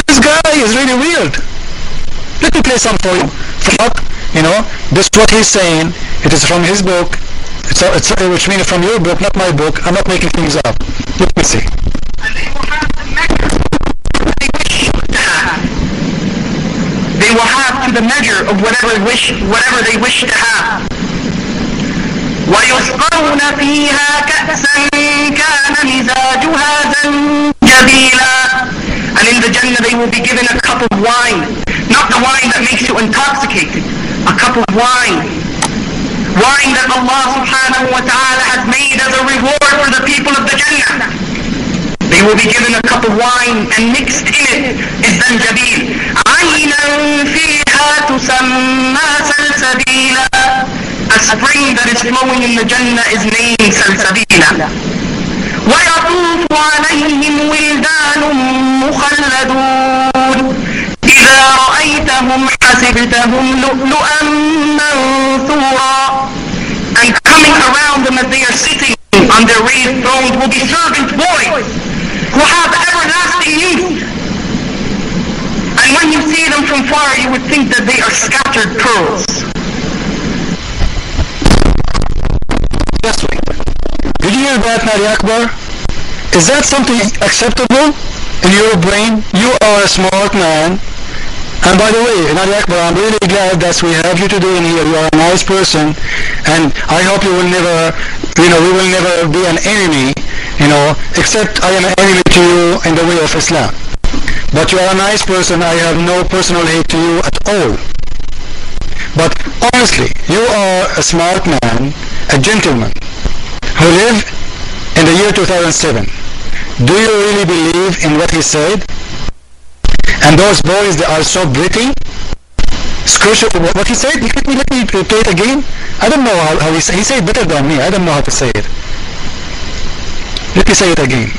This guy is really weird. Let me play some for you. This is what he's saying. It is from his book. Which means from your book, not my book. I'm not making things up. Let me see. And they will have the measure they wish to have. They will have to the measure of whatever they wish to have. ويسقون فيها كأسا كان مزاجها زنجبيلا. And in the Jannah they will be given a cup of wine. Not the wine that makes you intoxicated. A cup of wine. Wine that Allah subhanahu wa ta'ala has made as a reward for the people of the Jannah. They will be given a cup of wine and mixed in it is zanjabil. عَيْنًا فِيهَا تُسَمَّى سَلْسَبِيلًا. A spring that is flowing in the Jannah is named Salsabila. وَيَطُوفُ عَلَيْهِمْ وِلْدَانٌ مُخَلَّدُونَ إِذَا رَأَيْتَهُمْ حَسِبْتَهُمْ لُؤْلُؤًا مَنْثُورًا. And coming around them as they are sitting on their raised thrones will be servant boys who have everlasting youth. And when you see them from far, you would think that they are scattered pearls. Yes, wait. Did you hear that, Naliakbar? Is that something acceptable in your brain? You are a smart man. And by the way, Naliakbar, I'm really glad that we have you today in here. You are a nice person. And I hope you will never, we will never be an enemy, except I am an enemy to you in the way of Islam. But you are a nice person. I have no personal hate to you at all. But honestly, you are a smart man, a gentleman, who lived in the year 2007. Do you really believe in what he said? And those boys, they are so pretty. What he said? Let me play it again. I don't know how he said. He said better than me. I don't know how to say it. Let me say it again.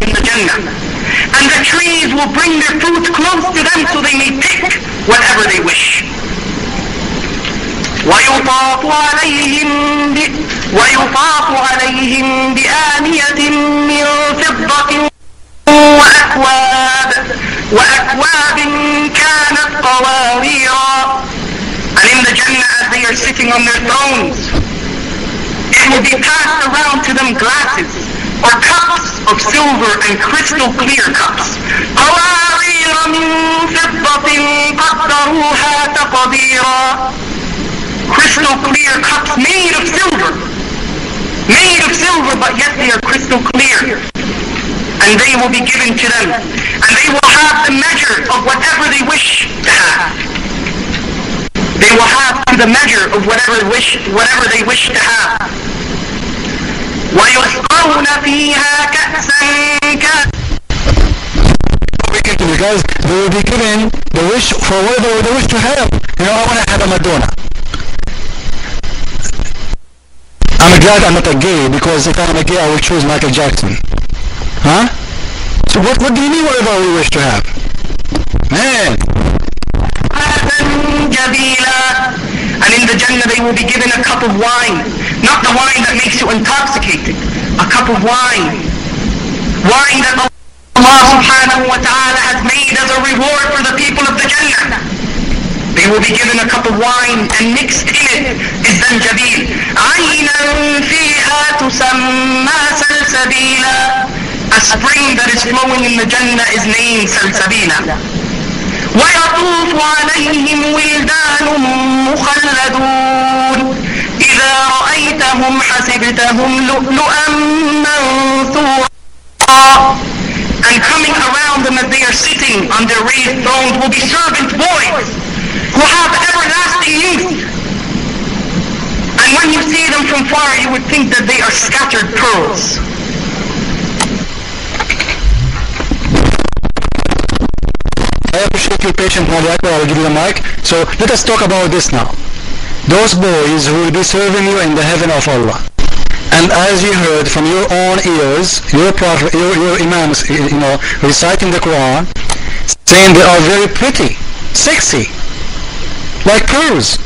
In the Jannah. And the trees will bring their fruit close to them so they may pick whatever they wish. ويطاف عليهم بآنية من فضة وأكواب كانت قواريرا. And in the Jannah, as they are sitting on their thrones, it will be passed around to them glasses or cups of silver and crystal clear cups. قوارير من فضة قدروها تقديرا. Crystal clear cups made of silver, but yet they are crystal clear. And they will be given to them, and they will have the measure of whatever they wish to have. They will have the measure of whatever they wish to have. وَيُسْقَوْنَ فِيهَا كَأْسًا. Because they will be given the wish for whatever they wish to have. I want to have a Madonna. I'm glad I'm not a gay, because if I'm a gay I will choose Michael Jackson. Huh? So what do you mean whatever we wish to have? Man! And in the Jannah they will be given a cup of wine. Not the wine that makes you intoxicated. A cup of wine. Wine that Allah subhanahu wa ta'ala has made as a reward for the people of the Jannah. They will be given a cup of wine and mixed in it is zanjabil. عَيْنًا فِيهَا تُسَمَّى سَلْسَبِيلًا. A spring that is flowing in the Jannah is named Salsabila. وَيَطُوفُ عَلَيْهِمْ وِلْدَانٌ مُخَلَّدُونَ إِذَا رَأَيْتَهُمْ حَسِبْتَهُمْ لُؤْلُؤًا مَنْثُورًا. And coming around them as they are sitting on their raised thrones will be servant boys who have everlasting youth. And when you see them from far, you would think that they are scattered pearls. I appreciate your patience, Naliakbar. I will give you the mic. So let us talk about this now. Those boys who will be serving you in the heaven of Allah. And as you heard from your own ears, your prophet, your imams, reciting the Quran, saying they are very pretty, sexy, like pearls.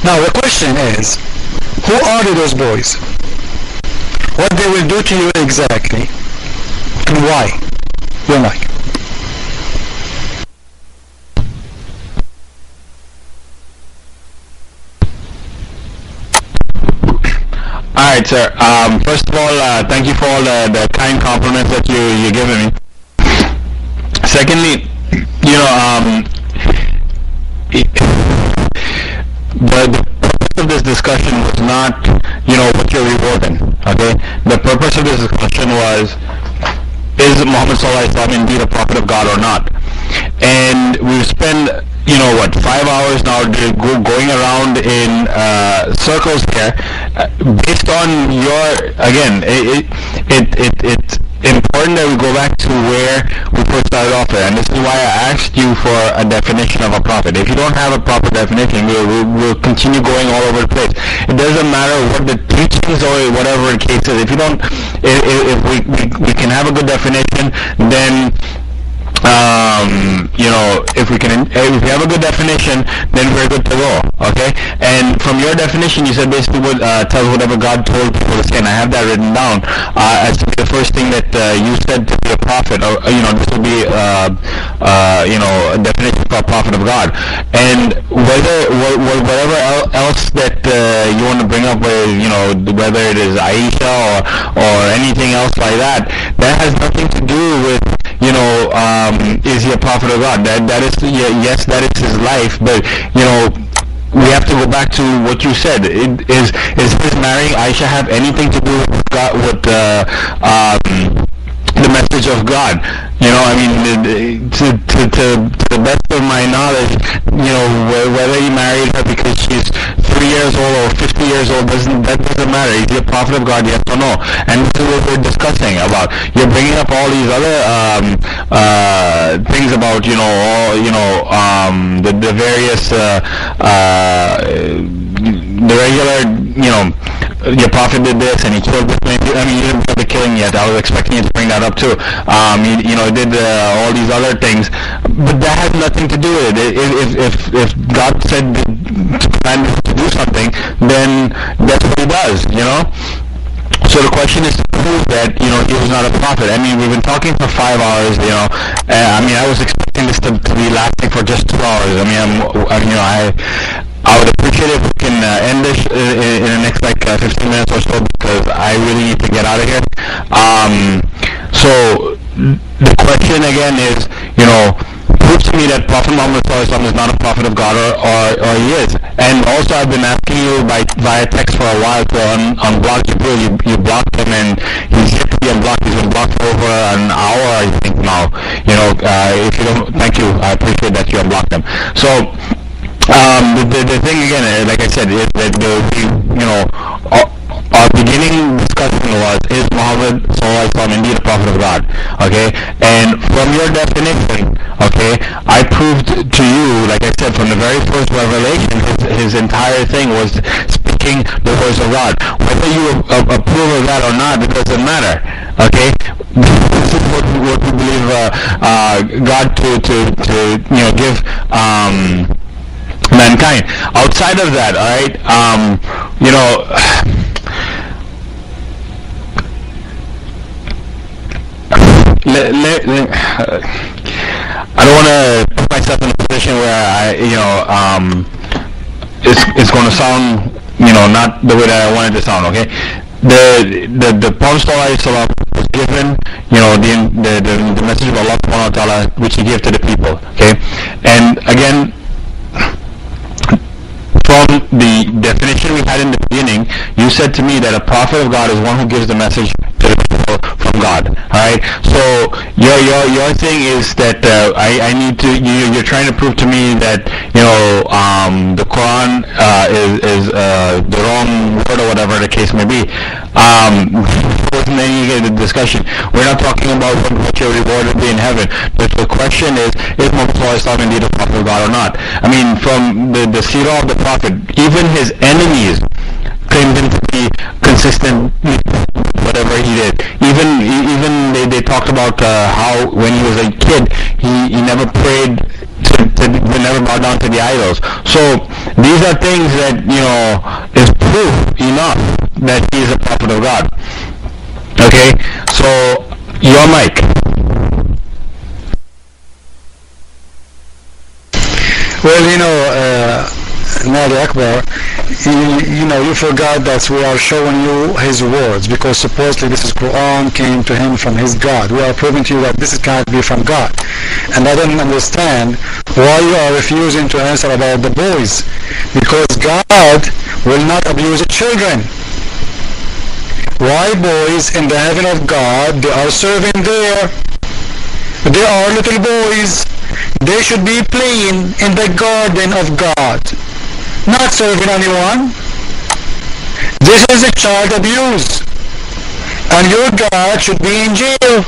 Now the question is, who are those boys? what they will do to you exactly, and why. Your mic. Alright, sir. First of all, thank you for all the kind compliments that you're giving me. Secondly, the purpose of this discussion was not, what you're rewarding, okay? The purpose of this discussion was, is Muhammad Sallallahu Alaihi Wasallam indeed a prophet of God or not? And we've spent, 5 hours now going around in circles here, based on your, again, it's important that we go back to where we first started off with, and this is why I asked you for a definition of a prophet. If you don't have a proper definition, we'll continue going all over the place. It doesn't matter what the teachings or whatever the case is. If you don't, if we can have a good definition, then if we have a good definition, then we're good to go, okay? And from your definition, you said basically tell whatever God told people to say, and I have that written down as the first thing that you said to be a prophet, or this would be a definition for a prophet of God. And whatever else that you want to bring up, whether it is Aisha or anything else like that, that has nothing to do with is he a prophet of God? That is, yes, that is his life, but we have to go back to what you said. Is his marrying Aisha have anything to do with God, with the message of God? To the best of my knowledge, whether he married her because she's 3 years old or 50 years old, that doesn't matter. Is he a prophet of God, yes or no? And this is what we're discussing about. You're bringing up all these other things about, the various, the regular, your prophet did this and he killed this man. I mean, you didn't put the killing yet. I was expecting you to bring that up too. Did all these other things, but that has nothing to do with it. If God said to plan to do something, then that's what he does, So the question is to prove that, he was not a prophet. I mean, we've been talking for 5 hours, I was expecting this to be lasting for just 2 hours. I would appreciate it if we can end this in the next 15 minutes or so, because I really need to get out of here. So the question again is, prove to me that Prophet Muhammad ﷺ is not a prophet of God, or he is. And also, I've been asking you via text for a while to unblock Jibril. You blocked him, and he's yet to be unblocked. He's been blocked for over an hour, I think now. If you don't, thank you. I appreciate that you unblocked him. So the thing again, like I said, is that our beginning discussion was, is Muhammad ﷺ indeed a prophet of God? Okay, and from your definition, okay, I proved to you, like I said, from the very first revelation, his entire thing was speaking the words of God. Whether you approve of that or not, it doesn't matter. Okay, this is what we believe God to give mankind. Outside of that, all right, I don't want to put myself in a position where it's going to sound, not the way that I want it to sound. Okay, the Prophet ﷺ was given, the message of Allah Subhanahu wa Taala, which he gave to the people. Okay, and again, from the definition we had in the beginning, you said to me that a prophet of God is one who gives the message to the people from God. Alright? So your thing is that I need to, you're trying to prove to me that the Quran is the wrong word, or whatever the case may be. There wasn't any discussion. We're not talking about what your reward will be in heaven. But the question is Muhammad ﷺ indeed a prophet of God or not? I mean, from the seerah of the prophet, even his enemies claimed him to be consistent with whatever he did. Even they talked about how when he was a kid, he never prayed, he never bowed down to the idols. So these are things that is proof enough that he is a prophet of God. Okay, so your mic. Well, Naliakbar, you forgot that we are showing you his words, because supposedly this is Quran came to him from his God. We are proving to you that this can't be from God. And I don't understand why you are refusing to answer about the boys, because God will not abuse the children. Why boys in the heaven of God, they are serving there? They are little boys. They should be playing in the garden of God, not serving anyone. This is a child abuse, and your God should be in jail.